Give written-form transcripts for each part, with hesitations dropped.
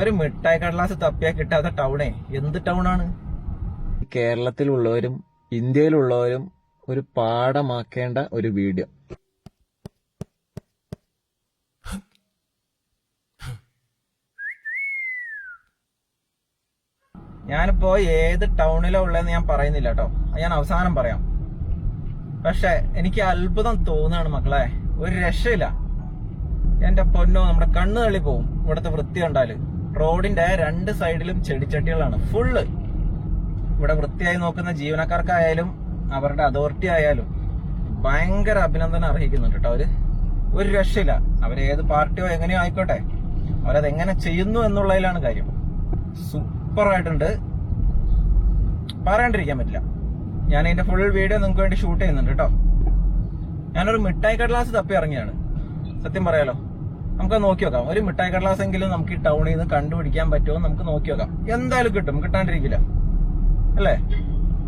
ഒരു മിഠായി കടലാസ് തപ്പിയാ കിട്ടാത്ത ടൗണേ എന്ത് ടൗണാണ്? കേരളത്തിലുള്ളവരും ഇന്ത്യയിലുള്ളവരും ഒരു പാഠമാക്കേണ്ട ഒരു വീഡിയോ. ഞാനിപ്പോ ഏത് ടൗണിലാ ഉള്ളതെന്ന് ഞാൻ പറയുന്നില്ല കേട്ടോ, ഞാൻ അവസാനം പറയാം. പക്ഷെ എനിക്ക് അത്ഭുതം തോന്നുകയാണ് മക്കളെ, ഒരു രക്ഷയില്ല. എന്റെ പൊന്നോ, നമ്മുടെ കണ്ണ് തള്ളി പോവും ഇവിടുത്തെ വൃത്തി കണ്ടാല്. റോഡിന്റെ രണ്ട് സൈഡിലും ചെടിച്ചട്ടികളാണ് ഫുള്ള്. ഇവിടെ വൃത്തിയായി നോക്കുന്ന ജീവനക്കാർക്കായാലും അവരുടെ അതോറിറ്റി ആയാലും ഭയങ്കര അഭിനന്ദനം അർഹിക്കുന്നുണ്ട് കേട്ടോ അവര്. ഒരു രക്ഷയില്ല. അവരേത് പാർട്ടിയോ എങ്ങനെയോ ആയിക്കോട്ടെ, അവരതെങ്ങനെ ചെയ്യുന്നു എന്നുള്ളതിലാണ് കാര്യം. സൂപ്പറായിട്ടുണ്ട്, പറയാണ്ടിരിക്കാൻ പറ്റില്ല. ഞാൻ ഇതിന്റെ ഫുൾ വീഡിയോ നിങ്ങൾക്ക് വേണ്ടി ഷൂട്ട് ചെയ്യുന്നുണ്ട് കേട്ടോ. ഞാനൊരു മിഠായി കടലാസ് തപ്പി ഇറങ്ങിയാണ്, സത്യം പറയാലോ. നമുക്ക് നോക്കി നോക്കാം, ഒരു മിഠായി കടലാസ് എങ്കിലും നമുക്ക് ഈ ടൗണിൽ നിന്ന് കണ്ടുപിടിക്കാൻ പറ്റുമോ നമുക്ക് നോക്കി നോക്കാം. എന്തായാലും കിട്ടും, കിട്ടാണ്ടിരിക്കില്ല അല്ലേ?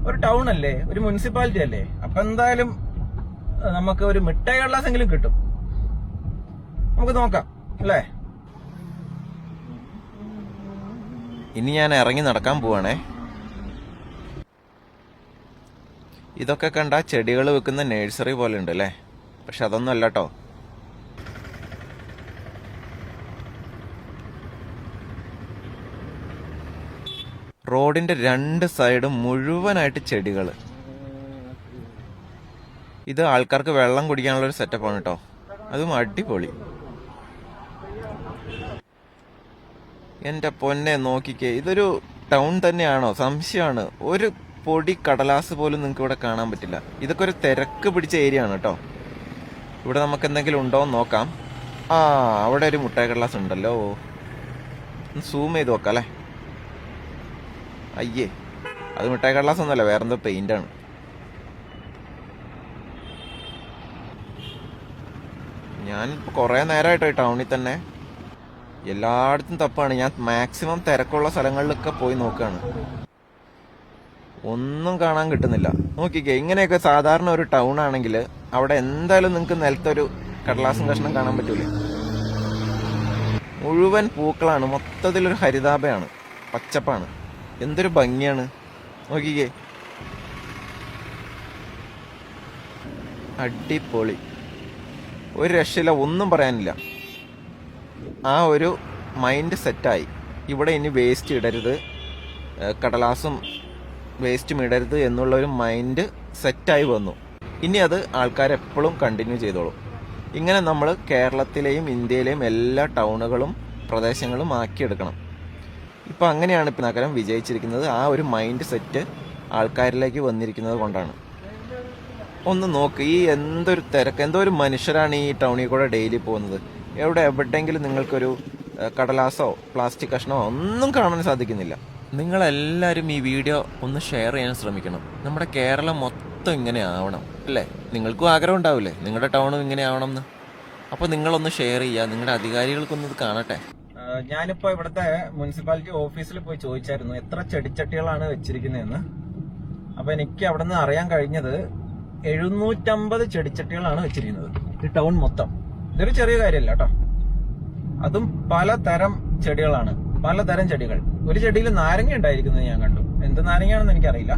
ഒരു ടൗൺ അല്ലേ, ഒരു മുനിസിപ്പാലിറ്റി അല്ലേ, അപ്പൊ എന്തായാലും നമുക്ക് ഒരു മിഠായി കടലാസ് എങ്കിലും കിട്ടും. നമുക്ക് നോക്കാം അല്ലേ? ഇനി ഞാൻ ഇറങ്ങി നടക്കാൻ പോവാണേ. ഇതൊക്കെ കണ്ട ചെടികൾ വെക്കുന്ന നഴ്സറി പോലെ ഉണ്ട് അല്ലേ? പക്ഷെ അതൊന്നും അല്ല കേട്ടോ. റോഡിന്റെ രണ്ട് സൈഡും മുഴുവനായിട്ട് ചെടികൾ. ഇത് ആൾക്കാർക്ക് വെള്ളം കുടിക്കാനുള്ള ഒരു സെറ്റപ്പാണ് കേട്ടോ. അതും അടിപൊളി. എന്റെ പൊന്നെ നോക്കിക്കേ, ഇതൊരു ടൗൺ തന്നെയാണോ സംശയമാണ്. ഒരു പൊടി കടലാസ് പോലും നിങ്ങൾക്ക് ഇവിടെ കാണാൻ പറ്റില്ല. ഇതൊക്കെ ഒരു തിരക്ക് പിടിച്ച ഏരിയ ആണ് കേട്ടോ. ഇവിടെ നമുക്ക് എന്തെങ്കിലും ഉണ്ടോ എന്ന് നോക്കാം. ആ, അവിടെ ഒരു മുട്ടായി കടലാസ് ഉണ്ടല്ലോ. സൂം ചെയ്ത് നോക്കാം അല്ലേ? അയ്യേ, അത് മിഠായി കടലാസ് ഒന്നുമല്ല, വേറെന്തോ പെയിന്റ് ആണ്. ഞാനിപ്പോൾ കുറേ നേരമായിട്ടോ ഈ ടൗണിൽ തന്നെ. എല്ലായിടത്തും തപ്പാണ്. ഞാൻ മാക്സിമം തിരക്കുള്ള സ്ഥലങ്ങളിലൊക്കെ പോയി നോക്കുകയാണ്, ഒന്നും കാണാൻ കിട്ടുന്നില്ല. നോക്കിക്കേ, ഇങ്ങനെയൊക്കെ സാധാരണ ഒരു ടൗൺ ആണെങ്കിൽ അവിടെ എന്തായാലും നിങ്ങൾക്ക് നിലത്തൊരു കടലാസും കഷ്ണം കാണാൻ പറ്റൂലേ? മുഴുവൻ പൂക്കളാണ്, മൊത്തത്തിലൊരു ഹരിതാഭയാണ്, പച്ചപ്പാണ്. എന്തൊരു ഭംഗിയാണ് നോക്കിക്കേ, അടിപൊളി. ഒരു രക്ഷയില്ല, ഒന്നും പറയാനില്ല. ആ ഒരു മൈൻഡ് സെറ്റായി. ഇവിടെ ഇനി വേസ്റ്റ് ഇടരുത്, കടലാസും വേസ്റ്റും ഇടരുത് എന്നുള്ള ഒരു മൈൻഡ് സെറ്റായി വന്നു. ഇനി അത് ആൾക്കാരെപ്പോഴും കണ്ടിന്യൂ ചെയ്തോളും. ഇങ്ങനെ നമ്മൾ കേരളത്തിലെയും ഇന്ത്യയിലെയും എല്ലാ ടൗണുകളും പ്രദേശങ്ങളും ആക്കിയെടുക്കണം. ഇപ്പം അങ്ങനെയാണ് ഇപ്പം നഗരം വിജയിച്ചിരിക്കുന്നത്. ആ ഒരു മൈൻഡ് സെറ്റ് ആൾക്കാരിലേക്ക് വന്നിരിക്കുന്നത് കൊണ്ടാണ്. ഒന്ന് നോക്ക്, ഈ എന്തൊരു തിരക്ക്, എന്തോ ഒരു മനുഷ്യരാണ് ഈ ടൗണിൽ കൂടെ ഡെയിലി പോകുന്നത്. എവിടെയെങ്കിലും നിങ്ങൾക്കൊരു കടലാസോ പ്ലാസ്റ്റിക് കഷ്ണമോ ഒന്നും കാണാൻ സാധിക്കുന്നില്ല. നിങ്ങളെല്ലാവരും ഈ വീഡിയോ ഒന്ന് ഷെയർ ചെയ്യാൻ ശ്രമിക്കണം. നമ്മുടെ കേരളം മൊത്തം ഇങ്ങനെ ആവണം അല്ലേ? നിങ്ങൾക്കും ആഗ്രഹം ഉണ്ടാവില്ലേ നിങ്ങളുടെ ടൗണും ഇങ്ങനെ ആവണം എന്ന്? അപ്പോൾ നിങ്ങളൊന്ന് ഷെയർ ചെയ്യുക, നിങ്ങളുടെ അധികാരികൾക്കൊന്ന് ഇത് കാണട്ടെ. ഞാനിപ്പോ ഇവിടുത്തെ മുനിസിപ്പാലിറ്റി ഓഫീസിൽ പോയി ചോദിച്ചായിരുന്നു എത്ര ചെടിച്ചട്ടികളാണ് വെച്ചിരിക്കുന്നതെന്ന്. അപ്പൊ എനിക്ക് അവിടെ നിന്ന് അറിയാൻ കഴിഞ്ഞത് 750 ചെടിച്ചട്ടികളാണ് വെച്ചിരിക്കുന്നത് ഈ ടൗൺ മൊത്തം. ഇതൊരു ചെറിയ കാര്യമല്ല കേട്ടോ. അതും പലതരം ചെടികളാണ്, പലതരം ചെടികൾ. ഒരു ചെടിയിൽ നാരങ്ങ ഉണ്ടായിരിക്കുന്നത് ഞാൻ കണ്ടു. എന്ത് നാരങ്ങയാണെന്ന് എനിക്കറിയില്ല.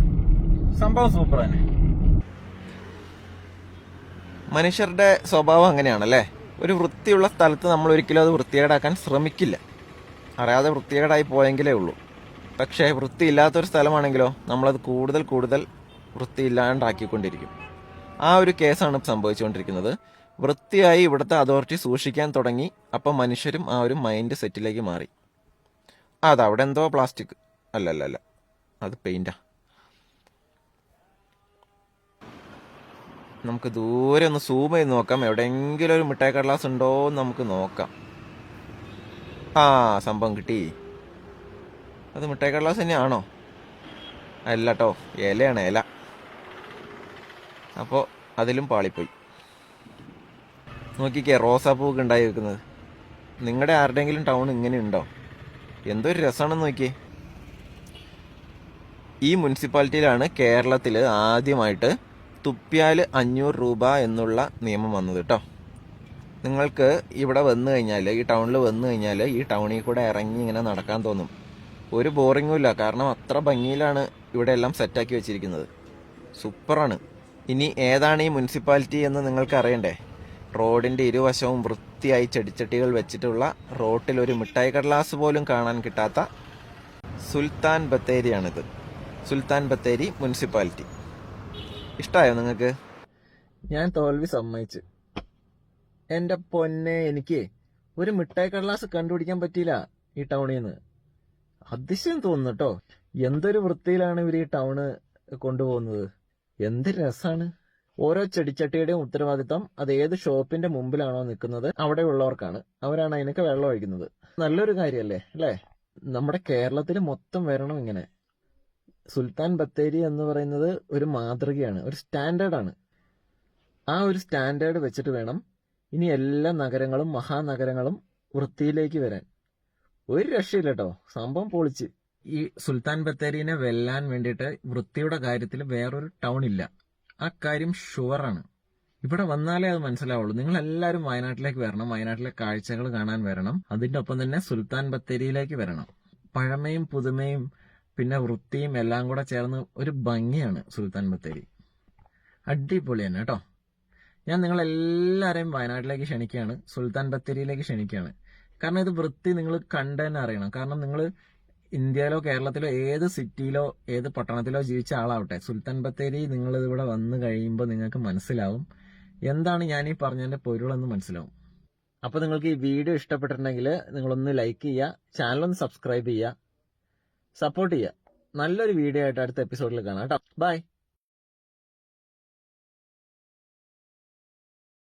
സംഭവം സൂപ്പർ തന്നെ. മനുഷ്യരുടെ സ്വഭാവം അങ്ങനെയാണല്ലേ. ഒരു വൃത്തിയുള്ള സ്ഥലത്ത് നമ്മൾ ഒരിക്കലും അത് വൃത്തികേടാക്കാൻ ശ്രമിക്കില്ല. അറിയാതെ വൃത്തികേടായി പോയെങ്കിലേ ഉള്ളൂ. പക്ഷേ വൃത്തിയില്ലാത്തൊരു സ്ഥലമാണെങ്കിലോ നമ്മളത് കൂടുതൽ കൂടുതൽ വൃത്തിയില്ലാണ്ടാക്കിക്കൊണ്ടിരിക്കും. ആ ഒരു കേസാണ് സംഭവിച്ചുകൊണ്ടിരിക്കുന്നത്. വൃത്തിയായി ഇവിടുത്തെ അതോറിറ്റി സൂക്ഷിക്കാൻ തുടങ്ങി. അപ്പം മനുഷ്യരും ആ ഒരു മൈൻഡ് സെറ്റിലേക്ക് മാറി. അതവിടെ എന്തോ പ്ലാസ്റ്റിക് അല്ല, അത് പെയിന്റാ. നമുക്ക് ദൂരെ ഒന്ന് സൂം ചെയ്ത് നോക്കാം, എവിടെയെങ്കിലും ഒരു മിഠായി കടലാസ് ഉണ്ടോ എന്ന് നമുക്ക് നോക്കാം. ആ, സംഭവം കിട്ടി. അത് മിഠായി കടലാസ് തന്നെയാണോ? അല്ല കേട്ടോ, ഇലയാണ്, ഇല. അപ്പോൾ അതിലും പാളിപ്പോയി. നോക്കിക്കേ, റോസാപ്പൂക്ക് ഉണ്ടായി വെക്കുന്നത്. നിങ്ങളുടെ ആരുടെയെങ്കിലും ടൗൺ ഇങ്ങനെ ഉണ്ടോ? എന്തൊരു രസമാണെന്ന് നോക്കിയേ. ഈ മുനിസിപ്പാലിറ്റിയിലാണ് കേരളത്തിൽ ആദ്യമായിട്ട് തുപ്പിയാൽ 500 രൂപ എന്നുള്ള നിയമം വന്നത് കേട്ടോ. നിങ്ങൾക്ക് ഇവിടെ വന്നു കഴിഞ്ഞാൽ, ഈ ടൗണിൽ വന്നു കഴിഞ്ഞാൽ ഈ ടൗണിൽ കൂടെ ഇറങ്ങി ഇങ്ങനെ നടക്കാൻ തോന്നും. ഒരു ബോറിങ്ങും ഇല്ല, കാരണം അത്ര ഭംഗിയിലാണ് ഇവിടെ എല്ലാം സെറ്റാക്കി വെച്ചിരിക്കുന്നത്. സൂപ്പറാണ്. ഇനി ഏതാണ് ഈ മുനിസിപ്പാലിറ്റി എന്ന് നിങ്ങൾക്ക് അറിയണ്ടേ? റോഡിൻ്റെ ഇരുവശവും വൃത്തിയായി ചെടിച്ചട്ടികൾ വെച്ചിട്ടുള്ള, റോട്ടിൽ ഒരു മിഠായി കടലാസ് പോലും കാണാൻ കിട്ടാത്ത സുൽത്താൻ ബത്തേരിയാണിത്. സുൽത്താൻ ബത്തേരി മുനിസിപ്പാലിറ്റി. ഇഷ്ടമായോ നിങ്ങൾക്ക്? ഞാൻ തോൽവി സമ്മതിച്ച്. എന്റെ പൊന്നെ, എനിക്ക് ഒരു മിഠായി കടലാസ് കണ്ടുപിടിക്കാൻ പറ്റിയില്ല ഈ ടൗണിൽ നിന്ന്. അതിശയം തോന്നുന്നു കേട്ടോ. എന്തൊരു വൃത്തിയിലാണ് ഇവർ ഈ ടൗണ് കൊണ്ടുപോകുന്നത്. എന്ത് രസാണ്. ഓരോ ചെടിച്ചട്ടിയുടെയും ഉത്തരവാദിത്തം അത് ഏത് ഷോപ്പിന്റെ മുമ്പിലാണോ നിൽക്കുന്നത് അവിടെ ഉള്ളവർക്കാണ്. അവരാണ് അതിനൊക്കെ വെള്ളം ഒഴിക്കുന്നത്. നല്ലൊരു കാര്യമല്ലേ അല്ലേ? നമ്മുടെ കേരളത്തിൽ മൊത്തം വരണം ഇങ്ങനെ. സുൽത്താൻ ബത്തേരി എന്ന് പറയുന്നത് ഒരു മാതൃകയാണ്, ഒരു സ്റ്റാൻഡേർഡാണ്. ആ ഒരു സ്റ്റാൻഡേർഡ് വെച്ചിട്ട് വേണം ഇനി എല്ലാ നഗരങ്ങളും മഹാനഗരങ്ങളും വൃത്തിയിലേക്ക് വരാൻ. ഒരു രക്ഷയില്ല കേട്ടോ, സംഭവം പൊളിച്ച്. ഈ സുൽത്താൻ ബത്തേരിനെ വെല്ലാൻ വേണ്ടിയിട്ട് വൃത്തിയുടെ കാര്യത്തിൽ വേറൊരു ടൗൺ ഇല്ല. ആ കാര്യം ഷുവറാണ്. ഇവിടെ വന്നാലേ അത് മനസ്സിലാവുള്ളൂ. നിങ്ങൾ എല്ലാവരും വയനാട്ടിലേക്ക് വരണം, വയനാട്ടിലെ കാഴ്ചകൾ കാണാൻ വരണം. അതിന്റെ ഒപ്പം തന്നെ സുൽത്താൻ ബത്തേരിയിലേക്ക് വരണം. പഴമയും പുതുമയും പിന്നെ വൃത്തിയും എല്ലാം കൂടെ ചേർന്ന് ഒരു ഭംഗിയാണ് സുൽത്താൻ ബത്തേരി. അടിപൊളി തന്നെ കേട്ടോ. ഞാൻ നിങ്ങളെല്ലാവരെയും വയനാട്ടിലേക്ക് ക്ഷണിക്കുകയാണ്, സുൽത്താൻ ബത്തേരിയിലേക്ക് ക്ഷണിക്കുകയാണ്. കാരണം ഇത് വൃത്തി നിങ്ങൾ കണ്ടു തന്നെ അറിയണം. കാരണം നിങ്ങൾ ഇന്ത്യയിലോ കേരളത്തിലോ ഏത് സിറ്റിയിലോ ഏത് പട്ടണത്തിലോ ജീവിച്ച ആളാവട്ടെ, സുൽത്താൻ ബത്തേരി നിങ്ങൾ ഇവിടെ വന്നു കഴിയുമ്പോൾ നിങ്ങൾക്ക് മനസ്സിലാവും എന്താണ് ഞാൻ ഈ പറഞ്ഞതിന്റെ പൊരുളെന്ന് മനസ്സിലാവും. അപ്പൊ നിങ്ങൾക്ക് ഈ വീഡിയോ ഇഷ്ടപ്പെട്ടിട്ടുണ്ടെങ്കിൽ നിങ്ങളൊന്ന് ലൈക്ക് ചെയ്യുക, ചാനലൊന്ന് സബ്സ്ക്രൈബ് ചെയ്യുക, സപ്പോർട്ട് ചെയ്യുക. നല്ലൊരു വീഡിയോ ആയിട്ട് അടുത്ത എപ്പിസോഡിൽ കാണാം കേട്ടോ. ബൈ.